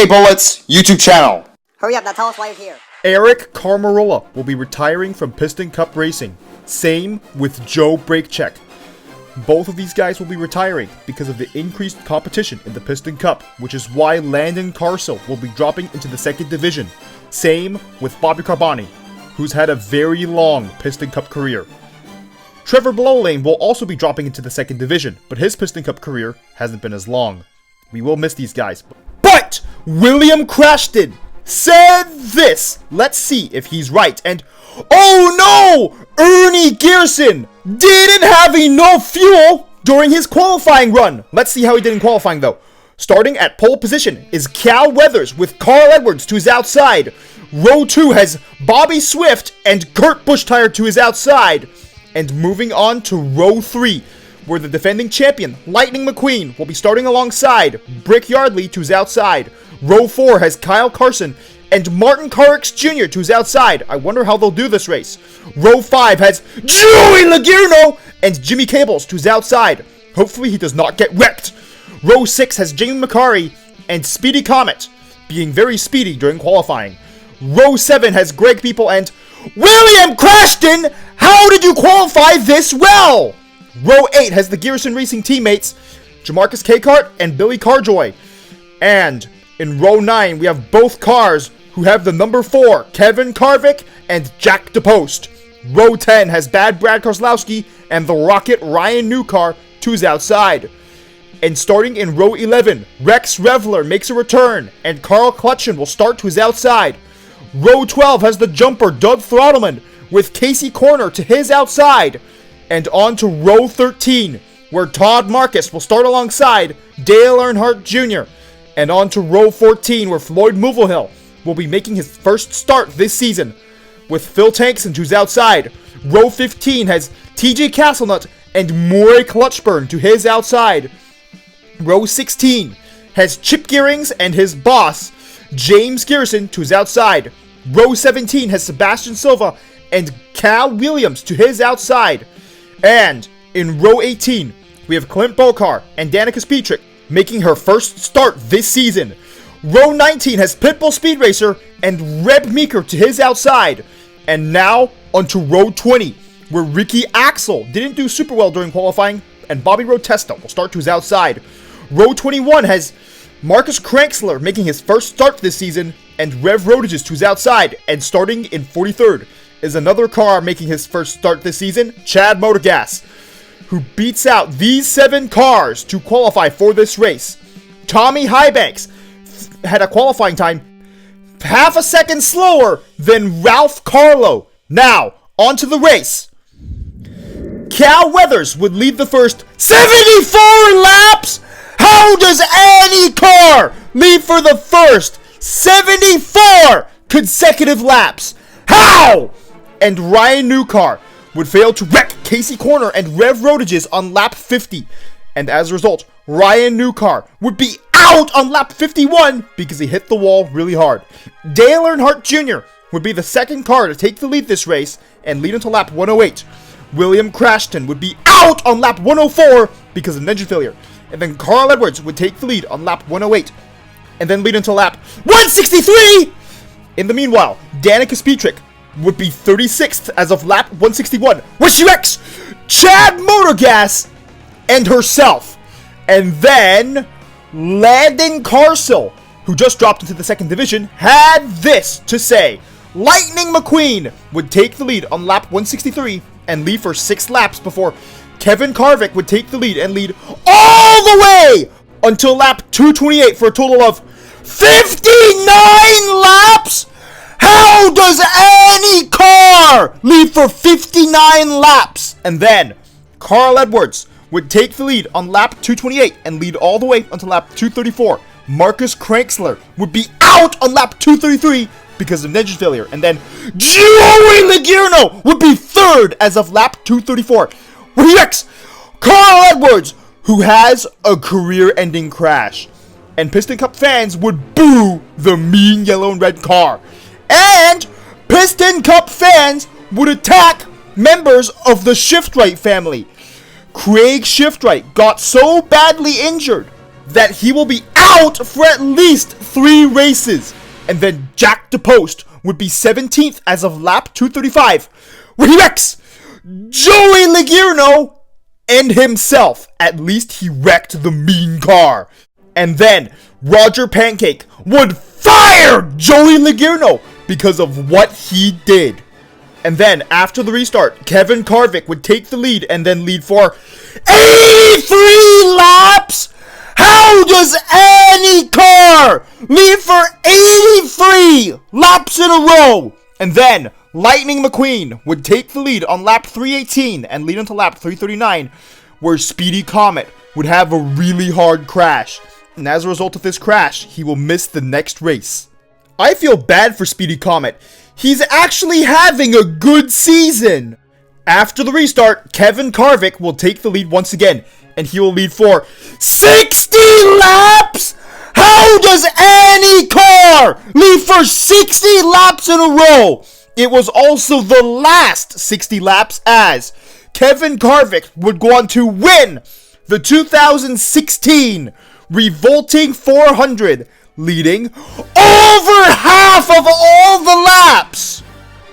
Hey Bullets YouTube channel. Hurry up, now tell us why you're here. Eric Carmarola will be retiring from Piston Cup racing. Same with Joe Brakecheck. Both of these guys will be retiring because of the increased competition in the Piston Cup, which is why Landon Carcel will be dropping into the second division. Same with Bobby Carboni, who's had a very long Piston Cup career. Trevor Blowlane will also be dropping into the second division, but his Piston Cup career hasn't been as long. We will miss these guys. But William Crashton said this. Let's see if he's right. And oh no! Ernie Gearson didn't have enough fuel during his qualifying run. Let's see how he did in qualifying though. Starting at pole position is Cal Weathers with Carl Edwards to his outside. Row 2 has Bobby Swift and Kurt Busch-Tire to his outside. And moving on to row 3, where the defending champion, Lightning McQueen, will be starting alongside Brick Yardley to his outside. Row 4 has Kyle Carson and Martin Carrix Jr. to his outside. I wonder how they'll do this race. Row 5 has Joey Logierno and Jimmy Cables to his outside. Hopefully he does not get wrecked. Row 6 has Jamie McCarry and Speedy Comet, being very speedy during qualifying. Row 7 has Greg People and William Crashton. How did you qualify this well? Row 8 has the Gearson Racing teammates Jamarcus Cakehart and Billy Carjoy. And in row 9 we have both cars who have the number 4, Kevin Carvick and Jack DePost. Row 10 has Bad Brad Kozlowski and the Rocket Ryan Newcar to his outside. And starting in row 11, Rex Revler makes a return and Carl Clutchin will start to his outside. Row 12 has the jumper Doug Throttleman with Casey Corner to his outside. And on to row 13, where Todd Marcus will start alongside Dale Earnhardt Jr. And on to row 14, where Floyd Mulvihill will be making his first start this season, with Phil Tankson to his outside. Row 15 has TJ Castlenut and Maury Clutchburn to his outside. Row 16 has Chip Gearings and his boss, James Gearson, to his outside. Row 17 has Sebastian Silva and Cal Williams to his outside. And in row 18, we have Clint Bokar and Danica Spietrich making her first start this season. Row 19 has Pitbull Speed Racer and Reb Meeker to his outside. And now onto row 20, where Ricky Axel didn't do super well during qualifying and Bobby Rotesta will start to his outside. Row 21 has Marcus Kranksler making his first start this season and Rev Rodages to his outside. And starting in 43rd is another car making his first start this season, Chad Motorgas, who beats out these 7 cars to qualify for this race. Tommy Highbanks had a qualifying time half a second slower than Ralph Carlo. Now, on to the race. Cal Weathers would lead the first 74 laps. How does any car lead for the first 74 consecutive laps? How? And Ryan Newcar would fail to wreck Casey Corner and Rev Rodages on lap 50. And as a result, Ryan Newcar would be out on lap 51 because he hit the wall really hard. Dale Earnhardt Jr. would be the second car to take the lead this race and lead until lap 108. William Crashton would be out on lap 104 because of engine failure. And then Carl Edwards would take the lead on lap 108 and then lead until lap 163. In the meanwhile, Danica Spietrich would be 36th as of lap 161, where she wrecks Chad Motorgas and herself. And then Landon Carcel, who just dropped into the second division, had this to say. Lightning McQueen would take the lead on lap 163 and lead for 6 laps before Kevin Carvick would take the lead and lead all the way until lap 228 for a total of 59 laps. How does any car lead for 59 laps? And then Carl Edwards would take the lead on lap 228 and lead all the way until lap 234. Marcus Kranksler would be out on lap 233 because of engine failure. And then Joey Logierno would be 3rd as of lap 234. Where he wrecks Carl Edwards, who has a career-ending crash. And Piston Cup fans would boo the mean yellow and red car. And Piston Cup fans would attack members of the Shiftright family. Craig Shiftright got so badly injured that he will be out out for at least 3 races. And then Jack DePost would be 17th as of lap 235, where he wrecks Joey Logano and himself. At least he wrecked the mean car. And then Roger Pancake would fire Joey Logano because of what he did. And then, after the restart, Kevin Harvick would take the lead and then lead for 83 laps! How does any car lead for 83 laps in a row? And then, Lightning McQueen would take the lead on lap 318 and lead into lap 339, where Speedy Comet would have a really hard crash. And as a result of this crash, he will miss the next race. I feel bad for Speedy Comet. He's actually having a good season. After the restart, Kevin Harvick will take the lead once again, and he will lead for 60 laps! How does any car lead for 60 laps in a row? It was also the last 60 laps, as Kevin Harvick would go on to win the 2016 Revolting 400, leading over half of all the laps.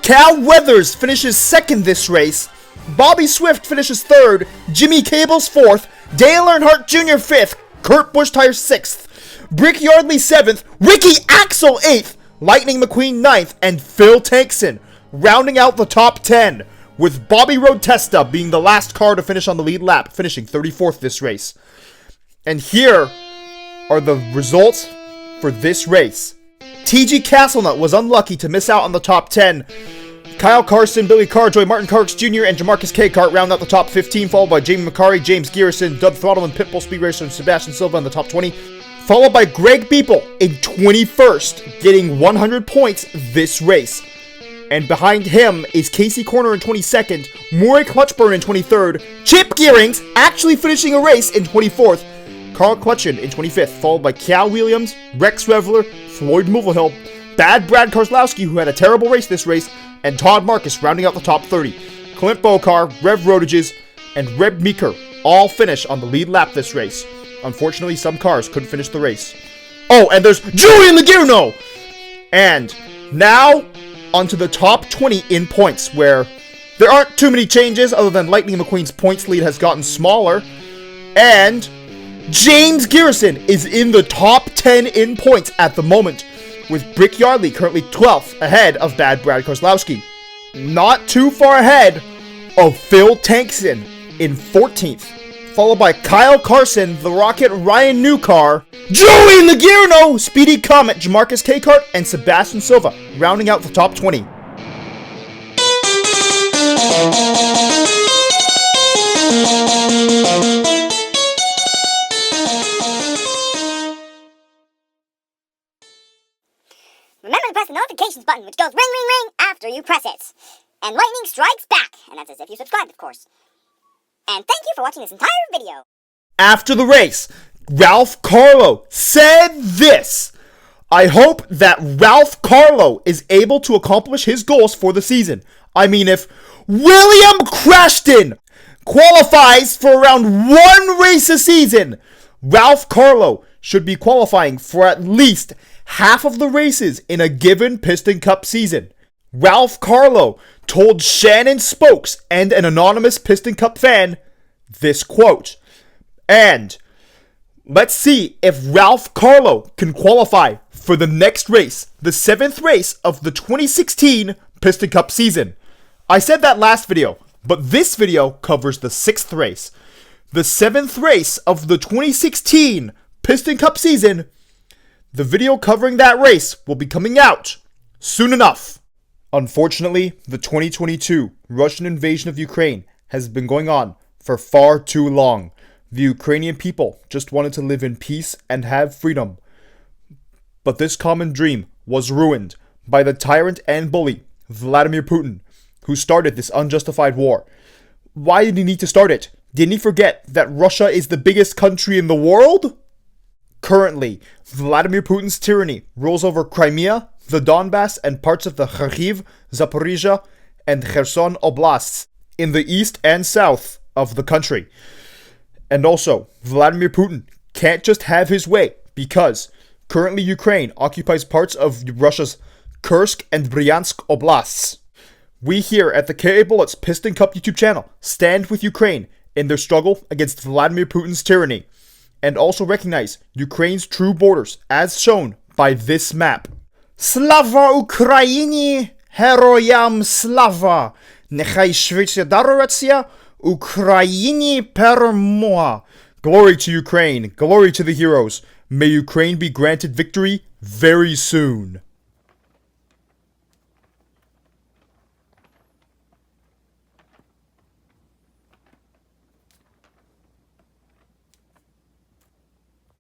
Cal Weathers finishes second this race, Bobby Swift finishes third, Jimmy Cable's fourth, Dale Earnhardt Jr. fifth, Kurt Busch Tires sixth, Brick Yardley seventh, Ricky Axel eighth, Lightning McQueen ninth, and Phil Tankson rounding out the top 10, with Bobby Road Testa being the last car to finish on the lead lap, finishing 34th this race. And here are the results for this race. TG Castlenut was unlucky to miss out on the top 10. Kyle Carson, Billy Carr, Joey Martin Carx Jr., and Jamarcus K. Cart round out the top 15, followed by Jamie McCarry, James Garrison, Doug Throttle, and Pitbull Speed Racer, and Sebastian Silva in the top 20, followed by Greg Beeple in 21st, getting 100 points this race. And behind him is Casey Corner in 22nd, Maury Clutchburn in 23rd, Chip Gearings actually finishing a race in 24th, Carl Clutchin in 25th, followed by Cal Williams, Rex Revler, Floyd Mulvihill, Bad Brad Kozlowski, who had a terrible race this race, and Todd Marcus rounding out the top 30. Clint Bokar, Rev Rodages, and Reb Meeker all finish on the lead lap this race. Unfortunately, some cars couldn't finish the race. Oh, and there's Joey Logano! And now, onto the top 20 in points, where there aren't too many changes other than Lightning McQueen's points lead has gotten smaller, and James Garrison is in the top 10 in points at the moment, with Brick Yardley currently 12th ahead of Bad Brad Kozlowski. Not too far ahead of Phil Tankson in 14th, followed by Kyle Carson, The Rocket, Ryan Newcar, Joey Logano, Speedy Comet, Jamarcus K. Cart, and Sebastian Silva rounding out the top 20. Remember to press the notifications button, which goes ring, ring, ring after you press it. And lightning strikes back, and that's as if you subscribed, of course. And thank you for watching this entire video. After the race, Ralph Carlo said this: I hope that Ralph Carlo is able to accomplish his goals for the season. I mean, if William Crashton qualifies for around 1 race a season, Ralph Carlo should be qualifying for at least half of the races in a given Piston Cup season. Ralph Carlo told Shannon Spokes and an anonymous Piston Cup fan this quote. And let's see if Ralph Carlo can qualify for the next race, the 7th race of the 2016 Piston Cup season. I said that last video, but this video covers the 6th race. The 7th race of the 2016 Piston Cup season. The video covering that race will be coming out soon enough. Unfortunately, the 2022 Russian invasion of Ukraine has been going on for far too long. The Ukrainian people just wanted to live in peace and have freedom. But this common dream was ruined by the tyrant and bully, Vladimir Putin, who started this unjustified war. Why did he need to start it? Didn't he forget that Russia is the biggest country in the world? Currently, Vladimir Putin's tyranny rules over Crimea, the Donbass, and parts of the Kharkiv, Zaporizhia, and Kherson oblasts in the east and south of the country. And also, Vladimir Putin can't just have his way because currently Ukraine occupies parts of Russia's Kursk and Bryansk oblasts. We here at the KA Bullets Piston Cup YouTube channel stand with Ukraine in their struggle against Vladimir Putin's tyranny, and also recognize Ukraine's true borders as shown by this map. Slava Ukraini! Heroyam slava! Nechai швидше дарується Україні перемога! Glory to Ukraine! Glory to the heroes! May Ukraine be granted victory very soon!